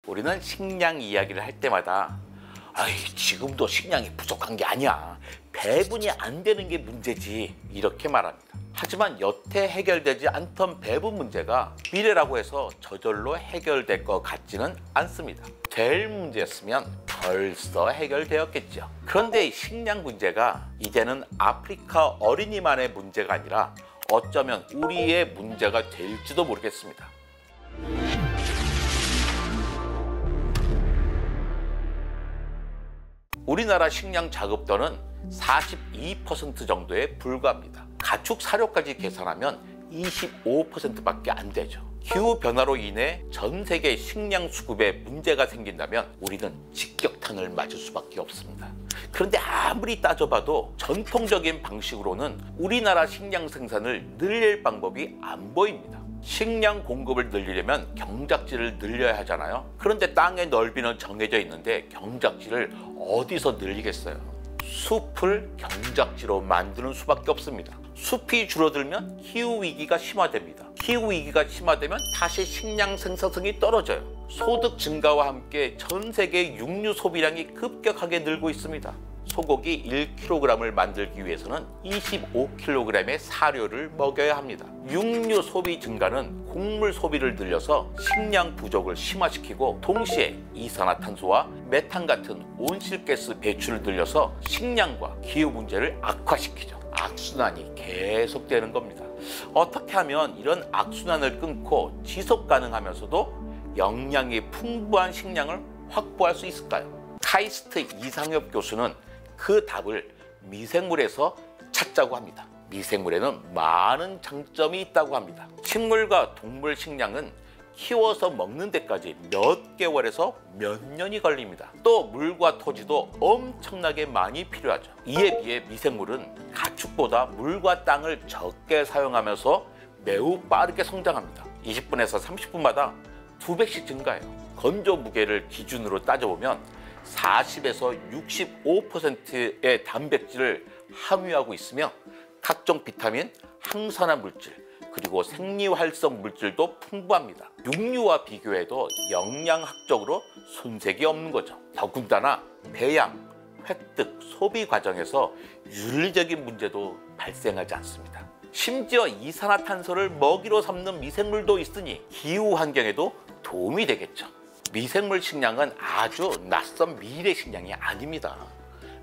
우리는 식량 이야기를 할 때마다 아이, 지금도 식량이 부족한 게 아니야. 배분이 안 되는 게 문제지. 이렇게 말합니다. 하지만 여태 해결되지 않던 배분 문제가 미래라고 해서 저절로 해결될 것 같지는 않습니다. 될 문제였으면 벌써 해결되었겠죠. 그런데 식량 문제가 이제는 아프리카 어린이만의 문제가 아니라 어쩌면 우리의 문제가 될지도 모르겠습니다. 우리나라 식량 자급도는 42% 정도에 불과합니다. 가축 사료까지 계산하면 25%밖에 안 되죠. 기후변화로 인해 전 세계 식량 수급에 문제가 생긴다면 우리는 직격탄을 맞을 수밖에 없습니다. 그런데 아무리 따져봐도 전통적인 방식으로는 우리나라 식량 생산을 늘릴 방법이 안 보입니다. 식량 공급을 늘리려면 경작지를 늘려야 하잖아요. 그런데 땅의 넓이는 정해져 있는데 경작지를 어디서 늘리겠어요? 숲을 경작지로 만드는 수밖에 없습니다. 숲이 줄어들면 기후위기가 심화됩니다. 기후위기가 심화되면 다시 식량 생산성이 떨어져요. 소득 증가와 함께 전 세계 육류 소비량이 급격하게 늘고 있습니다. 소고기 1kg을 만들기 위해서는 25kg의 사료를 먹여야 합니다. 육류 소비 증가는 곡물 소비를 늘려서 식량 부족을 심화시키고 동시에 이산화탄소와 메탄 같은 온실가스 배출을 늘려서 식량과 기후 문제를 악화시키죠. 악순환이 계속되는 겁니다. 어떻게 하면 이런 악순환을 끊고 지속 가능하면서도 영양이 풍부한 식량을 확보할 수 있을까요? 카이스트 이상엽 교수는 그 답을 미생물에서 찾자고 합니다. 미생물에는 많은 장점이 있다고 합니다. 식물과 동물 식량은 키워서 먹는 데까지 몇 개월에서 몇 년이 걸립니다. 또 물과 토지도 엄청나게 많이 필요하죠. 이에 비해 미생물은 가축보다 물과 땅을 적게 사용하면서 매우 빠르게 성장합니다. 20분에서 30분마다 2배씩 증가해요. 건조 무게를 기준으로 따져보면 40에서 65%의 단백질을 함유하고 있으며 각종 비타민, 항산화 물질, 그리고 생리활성 물질도 풍부합니다. 육류와 비교해도 영양학적으로 손색이 없는 거죠. 더군다나 배양, 획득, 소비 과정에서 윤리적인 문제도 발생하지 않습니다. 심지어 이산화탄소를 먹이로 삼는 미생물도 있으니 기후 환경에도 도움이 되겠죠. 미생물 식량은 아주 낯선 미래 식량이 아닙니다.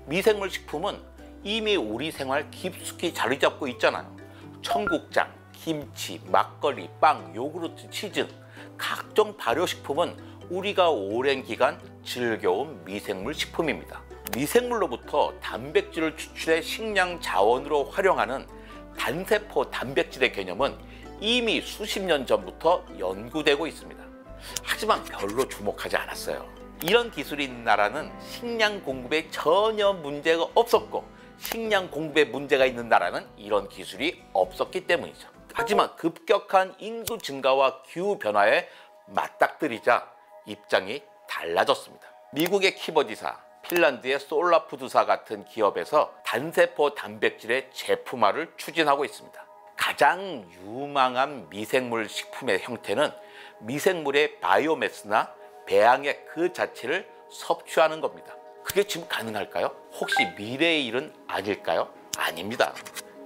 미생물 식품은 이미 우리 생활 깊숙이 자리 잡고 있잖아요. 청국장, 김치, 막걸리, 빵, 요구르트, 치즈, 각종 발효식품은 우리가 오랜 기간 즐겨온 미생물 식품입니다. 미생물로부터 단백질을 추출해 식량 자원으로 활용하는 단세포 단백질의 개념은 이미 수십 년 전부터 연구되고 있습니다. 하지만 별로 주목하지 않았어요. 이런 기술이 있는 나라는 식량 공급에 전혀 문제가 없었고 식량 공급에 문제가 있는 나라는 이런 기술이 없었기 때문이죠. 하지만 급격한 인구 증가와 기후 변화에 맞닥뜨리자 입장이 달라졌습니다. 미국의 키버디사, 핀란드의 솔라푸드사 같은 기업에서 단세포 단백질의 제품화를 추진하고 있습니다. 가장 유망한 미생물 식품의 형태는 미생물의 바이오매스나 배양액 그 자체를 섭취하는 겁니다. 그게 지금 가능할까요? 혹시 미래의 일은 아닐까요? 아닙니다.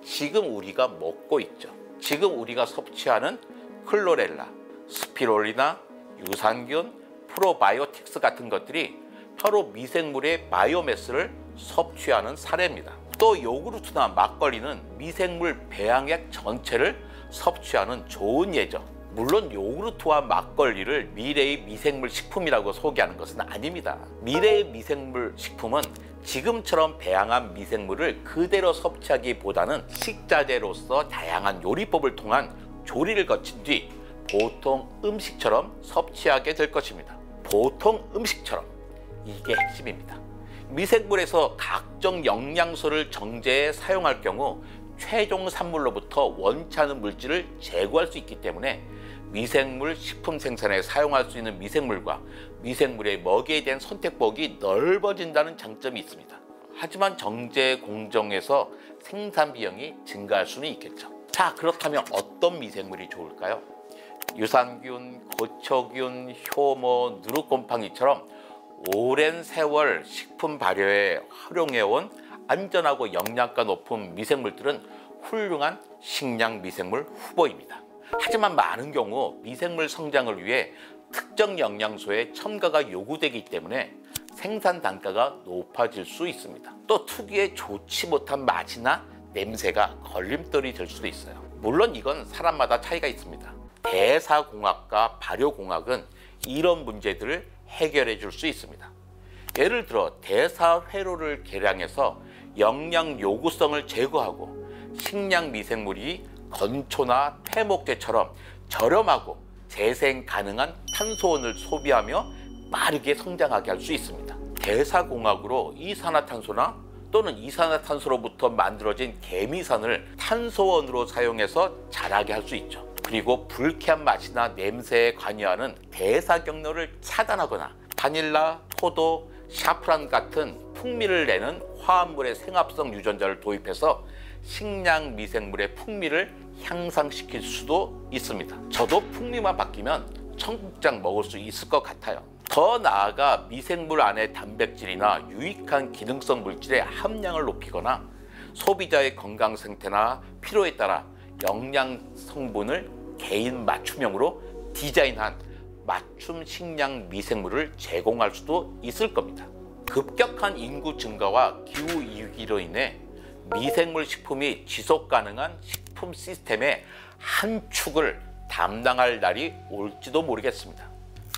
지금 우리가 먹고 있죠. 지금 우리가 섭취하는 클로렐라, 스피롤리나, 유산균, 프로바이오틱스 같은 것들이 바로 미생물의 바이오매스를 섭취하는 사례입니다. 또 요구르트나 막걸리는 미생물 배양액 전체를 섭취하는 좋은 예죠. 물론 요구르트와 막걸리를 미래의 미생물 식품이라고 소개하는 것은 아닙니다. 미래의 미생물 식품은 지금처럼 배양한 미생물을 그대로 섭취하기보다는 식자재로서 다양한 요리법을 통한 조리를 거친 뒤 보통 음식처럼 섭취하게 될 것입니다. 보통 음식처럼. 이게 핵심입니다. 미생물에서 각종 영양소를 정제해 사용할 경우 최종 산물로부터 원치 않은 물질을 제거할 수 있기 때문에 미생물 식품 생산에 사용할 수 있는 미생물과 미생물의 먹이에 대한 선택폭이 넓어진다는 장점이 있습니다. 하지만 정제 공정에서 생산 비용이 증가할 수는 있겠죠. 자, 그렇다면 어떤 미생물이 좋을까요? 유산균, 고초균, 효모, 누룩곰팡이처럼 오랜 세월 식품 발효에 활용해온 안전하고 영양가 높은 미생물들은 훌륭한 식량 미생물 후보입니다. 하지만 많은 경우 미생물 성장을 위해 특정 영양소의 첨가가 요구되기 때문에 생산 단가가 높아질 수 있습니다. 또 특유의 좋지 못한 맛이나 냄새가 걸림돌이 될 수도 있어요. 물론 이건 사람마다 차이가 있습니다. 대사공학과 발효공학은 이런 문제들을 해결해 줄 수 있습니다. 예를 들어 대사회로를 개량해서 영양 요구성을 제거하고 식량 미생물이 건초나 폐목재처럼 저렴하고 재생 가능한 탄소원을 소비하며 빠르게 성장하게 할 수 있습니다. 대사공학으로 이산화탄소나 또는 이산화탄소로부터 만들어진 개미산을 탄소원으로 사용해서 자라게 할 수 있죠. 그리고 불쾌한 맛이나 냄새에 관여하는 대사 경로를 차단하거나 바닐라, 포도, 샤프란 같은 풍미를 내는 화합물의 생합성 유전자를 도입해서 식량 미생물의 풍미를 향상시킬 수도 있습니다. 저도 풍미만 바뀌면 청국장 먹을 수 있을 것 같아요. 더 나아가 미생물 안의 단백질이나 유익한 기능성 물질의 함량을 높이거나 소비자의 건강 상태나 필요에 따라 영양 성분을 개인 맞춤형으로 디자인한 맞춤 식량 미생물을 제공할 수도 있을 겁니다. 급격한 인구 증가와 기후 위기로 인해 미생물 식품이 지속 가능한 식품 시스템의 한 축을 담당할 날이 올지도 모르겠습니다.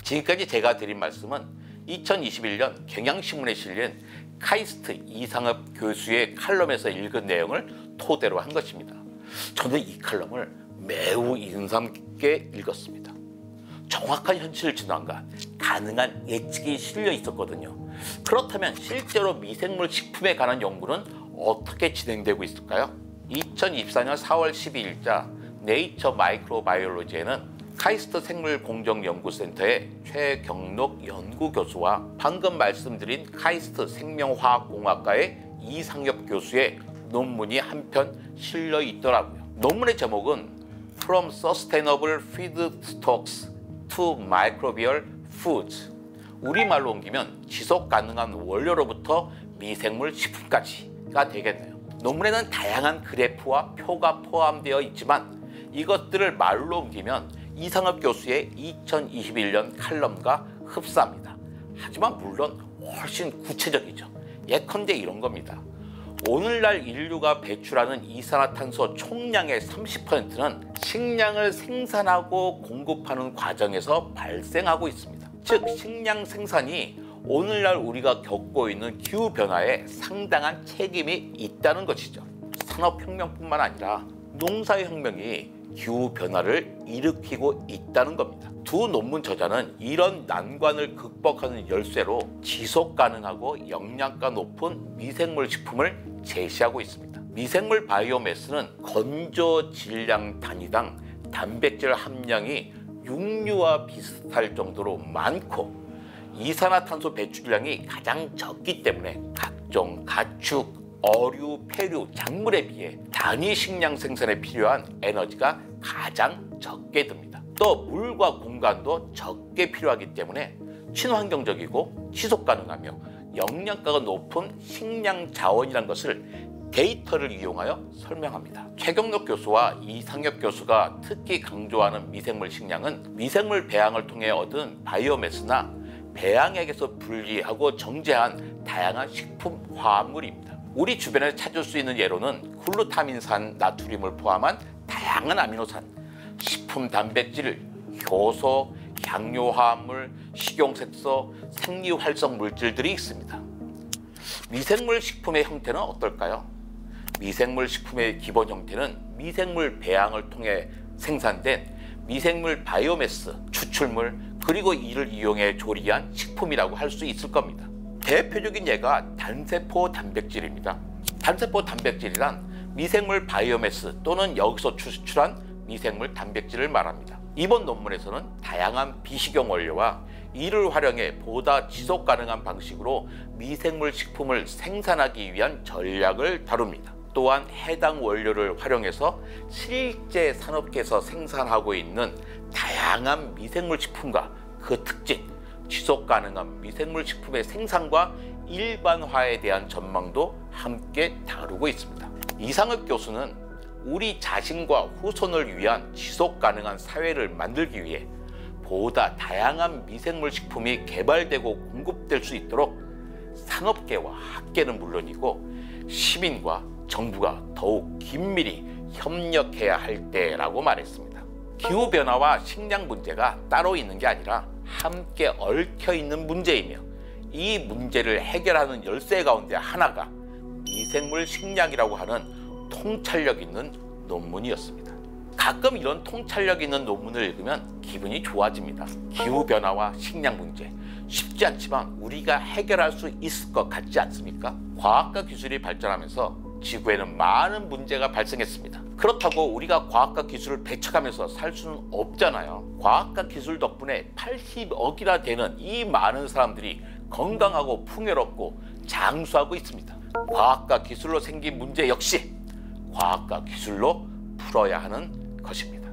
지금까지 제가 드린 말씀은 2021년 경향신문에 실린 카이스트 이상엽 교수의 칼럼에서 읽은 내용을 토대로 한 것입니다. 저는 이 칼럼을 매우 인상 깊게 읽었습니다. 정확한 현실 진단과 가능한 예측이 실려 있었거든요. 그렇다면 실제로 미생물 식품에 관한 연구는 어떻게 진행되고 있을까요? 2024년 4월 12일자 네이처 마이크로바이올로지에는 카이스트 생물공정연구센터의 최경록 연구교수와 방금 말씀드린 카이스트 생명화학공학과의 이상엽 교수의 논문이 한 편 실려 있더라고요. 논문의 제목은 From Sustainable Feedstocks to Microbial Foods, 우리말로 옮기면 지속 가능한 원료로부터 미생물 식품까지가 되겠네요. 논문에는 다양한 그래프와 표가 포함되어 있지만 이것들을 말로 옮기면 이상엽 교수의 2021년 칼럼과 흡사합니다. 하지만 물론 훨씬 구체적이죠. 예컨대 이런 겁니다. 오늘날 인류가 배출하는 이산화탄소 총량의 30%는 식량을 생산하고 공급하는 과정에서 발생하고 있습니다. 즉 식량 생산이 오늘날 우리가 겪고 있는 기후변화에 상당한 책임이 있다는 것이죠. 산업혁명뿐만 아니라 농사혁명이 기후변화를 일으키고 있다는 겁니다. 두 논문 저자는 이런 난관을 극복하는 열쇠로 지속 가능하고 영양가 높은 미생물 식품을 제시하고 있습니다. 미생물 바이오매스는 건조 질량 단위당 단백질 함량이 육류와 비슷할 정도로 많고 이산화탄소 배출량이 가장 적기 때문에 각종 가축, 어류, 폐류, 작물에 비해 단위 식량 생산에 필요한 에너지가 가장 적게 듭니다. 또 물과 공간도 적게 필요하기 때문에 친환경적이고 지속 가능하며 영양가가 높은 식량 자원이라는 것을 데이터를 이용하여 설명합니다. 최경록 교수와 이상엽 교수가 특히 강조하는 미생물 식량은 미생물 배양을 통해 얻은 바이오매스나 배양액에서 분리하고 정제한 다양한 식품 화합물입니다. 우리 주변에 찾을 수 있는 예로는 글루타민산, 나트륨을 포함한 다양한 아미노산, 식품 단백질, 효소, 향료화합물, 식용색소, 생리활성 물질들이 있습니다. 미생물 식품의 형태는 어떨까요? 미생물 식품의 기본 형태는 미생물 배양을 통해 생산된 미생물 바이오매스, 추출물, 그리고 이를 이용해 조리한 식품이라고 할 수 있을 겁니다. 대표적인 예가 단세포 단백질입니다. 단세포 단백질이란 미생물 바이오매스 또는 여기서 추출한 미생물 단백질을 말합니다. 이번 논문에서는 다양한 비식용 원료와 이를 활용해 보다 지속 가능한 방식으로 미생물 식품을 생산하기 위한 전략을 다룹니다. 또한 해당 원료를 활용해서 실제 산업계에서 생산하고 있는 다양한 미생물 식품과 그 특징, 지속 가능한 미생물 식품의 생산과 일반화에 대한 전망도 함께 다루고 있습니다. 이상엽 교수는 우리 자신과 후손을 위한 지속 가능한 사회를 만들기 위해 보다 다양한 미생물 식품이 개발되고 공급될 수 있도록 산업계와 학계는 물론이고 시민과 정부가 더욱 긴밀히 협력해야 할 때라고 말했습니다. 기후변화와 식량 문제가 따로 있는 게 아니라 함께 얽혀있는 문제이며 이 문제를 해결하는 열쇠 가운데 하나가 미생물 식량이라고 하는 통찰력 있는 논문이었습니다. 가끔 이런 통찰력 있는 논문을 읽으면 기분이 좋아집니다. 기후변화와 식량 문제, 쉽지 않지만 우리가 해결할 수 있을 것 같지 않습니까? 과학과 기술이 발전하면서 지구에는 많은 문제가 발생했습니다. 그렇다고 우리가 과학과 기술을 배척하면서 살 수는 없잖아요. 과학과 기술 덕분에 80억이나 되는 이 많은 사람들이 건강하고 풍요롭고 장수하고 있습니다. 과학과 기술로 생긴 문제 역시 과학과 기술로 풀어야 하는 것입니다.